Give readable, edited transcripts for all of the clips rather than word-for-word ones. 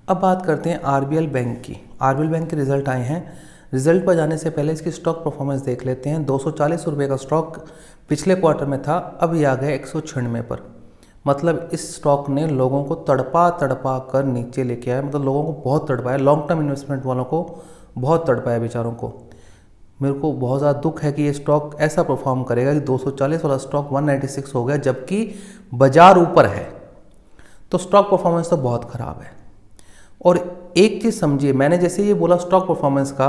अब बात करते हैं आरबीएल बैंक की। आरबीएल बैंक के रिजल्ट आए हैं। रिजल्ट पर जाने से पहले इसकी स्टॉक परफॉर्मेंस देख लेते हैं। 240 रुपये का स्टॉक पिछले क्वार्टर में था, अब ये आ गया 196 पर। मतलब इस स्टॉक ने लोगों को तड़पा तड़पा कर नीचे लेके आया, मतलब लोगों को बहुत तड़पाया, लॉन्ग टर्म इन्वेस्टमेंट वालों को बहुत तड़पाया बेचारों को। मेरे को बहुत ज़्यादा दुख है कि ये स्टॉक ऐसा परफॉर्म करेगा कि 240 वाला स्टॉक 196 हो गया, जबकि बाजार ऊपर है। तो स्टॉक परफॉर्मेंस तो बहुत ख़राब है। और एक चीज़ समझिए, मैंने जैसे ये बोला स्टॉक परफॉर्मेंस का,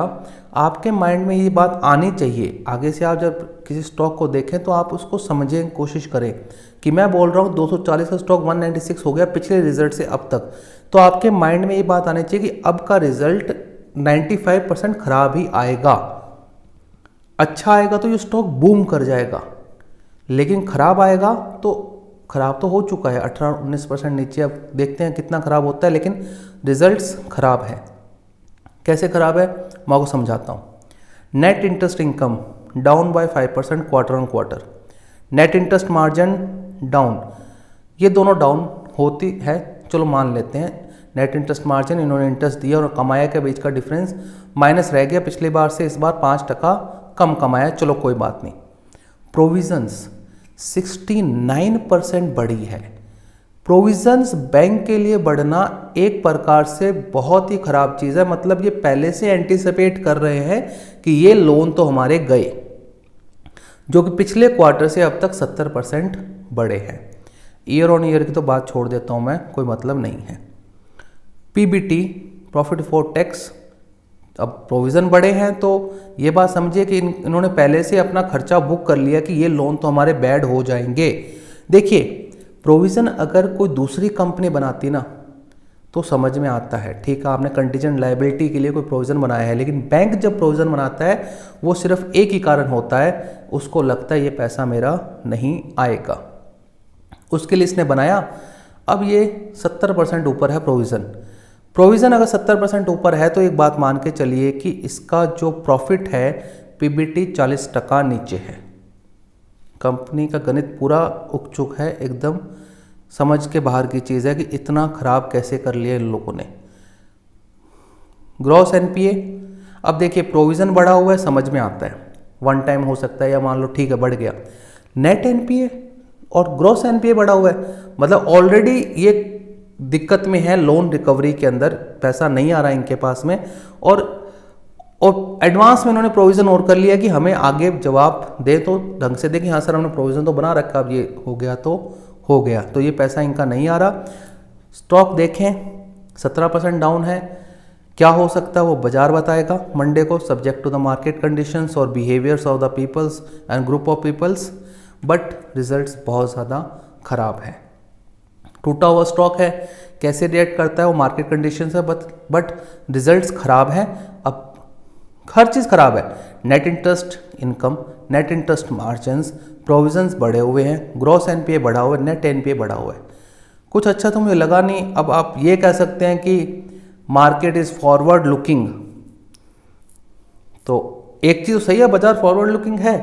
आपके माइंड में ये बात आनी चाहिए। आगे से आप जब किसी स्टॉक को देखें तो आप उसको समझें, कोशिश करें कि मैं बोल रहा हूँ 240 का स्टॉक 196 हो गया पिछले रिजल्ट से अब तक। तो आपके माइंड में ये बात आनी चाहिए कि अब का रिजल्ट 95% खराब ही आएगा। अच्छा आएगा तो ये स्टॉक बूम कर जाएगा, लेकिन खराब आएगा तो खराब तो हो चुका है 18-19% नीचे। अब देखते हैं कितना खराब होता है, लेकिन रिजल्ट्स खराब है। कैसे खराब है मैं आपको समझाता हूँ। Net interest income down by 5% quarter on quarter, net interest margin down, ये दोनों डाउन होती है, चलो मान लेते हैं। नेट इंटरेस्ट मार्जिन, इन्होंने इंटरेस्ट दिया और कमाया के बीच का डिफरेंस माइनस रह गया, पिछली बार से इस बार 5% कम कमाया, चलो कोई बात नहीं। प्रोविजंस 69% बढ़ी है। प्रोविजंस बैंक के लिए बढ़ना एक प्रकार से बहुत ही खराब चीज़ है। मतलब ये पहले से एंटीसिपेट कर रहे हैं कि ये लोन तो हमारे गए, जो कि पिछले क्वार्टर से अब तक 70% बढ़े हैं। ईयर ऑन ईयर की तो बात छोड़ देता हूँ मैं, कोई मतलब नहीं है। पीबीटी, प्रॉफिट बिफोर टैक्स, अब प्रोविज़न बढ़े हैं तो ये बात समझिए कि इन्होंने पहले से अपना खर्चा बुक कर लिया कि ये लोन तो हमारे बैड हो जाएंगे। देखिए, प्रोविज़न अगर कोई दूसरी कंपनी बनाती ना तो समझ में आता है, ठीक है, आपने कंटीजेंट लायबिलिटी के लिए कोई प्रोविज़न बनाया है। लेकिन बैंक जब प्रोविज़न बनाता है वो सिर्फ एक ही कारण होता है, उसको लगता है ये पैसा मेरा नहीं आएगा, उसके लिए इसने बनाया। अब ये 70% ऊपर है प्रोविज़न अगर 70% ऊपर है तो एक बात मान के चलिए कि इसका जो प्रॉफिट है पीबीटी 40% नीचे है। कंपनी का गणित पूरा उकचुक है, एकदम समझ के बाहर की चीज़ है कि इतना खराब कैसे कर लिया इन लोगों ने। ग्रॉस एनपीए, अब देखिए प्रोविज़न बढ़ा हुआ है, समझ में आता है, वन टाइम हो सकता है या मान लो ठीक है बढ़ गया। नेट एनपीए और ग्रॉस एनपीए बढ़ा हुआ है, मतलब ऑलरेडी ये दिक्कत में है, लोन रिकवरी के अंदर पैसा नहीं आ रहा है इनके पास में, और एडवांस में इन्होंने प्रोविज़न और कर लिया कि हमें आगे जवाब दे तो ढंग से दे कि हाँ सर हमने प्रोविज़न तो बना रखा, अब ये हो गया तो हो गया, तो ये पैसा इनका नहीं आ रहा। स्टॉक देखें 17% डाउन है। क्या हो सकता है वो बाजार बताएगा मंडे को, subject to the market conditions और behaviours of the peoples and group of peoples, but results बहुत ज़्यादा खराब है। टूटा हुआ स्टॉक है, कैसे रिएक्ट करता है वो मार्केट कंडीशन है, बट रिजल्ट्स खराब है। अब हर चीज़ खराब है, net interest income, net interest margins, provisions बढ़े हुए हैं, ग्रॉस एनपीए बढ़ा हुआ है, नेट एनपीए बढ़ा हुआ है। कुछ अच्छा तो मुझे लगा नहीं। अब आप ये कह सकते हैं कि मार्केट इज़ फॉरवर्ड लुकिंग, तो एक चीज़ सही है, बाजार फॉरवर्ड लुकिंग है।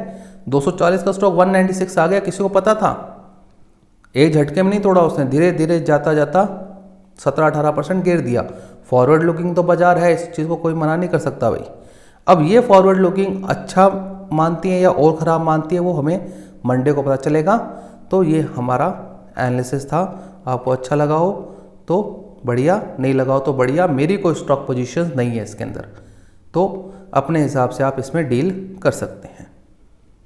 240 का स्टॉक 196 आ गया, किसी को पता था? एक झटके में नहीं तोड़ा उसने, धीरे धीरे जाता जाता 17-18% गिर दिया। फॉरवर्ड लुकिंग तो बाजार है, इस चीज़ को कोई मना नहीं कर सकता भाई। अब ये फॉरवर्ड लुकिंग अच्छा मानती है या और ख़राब मानती है वो हमें मंडे को पता चलेगा। तो ये हमारा एनालिसिस था, आपको अच्छा लगा हो तो बढ़िया, नहीं लगा हो तो बढ़िया। मेरी कोई स्टॉक पोजीशन नहीं है इसके अंदर, तो अपने हिसाब से आप इसमें डील कर सकते हैं।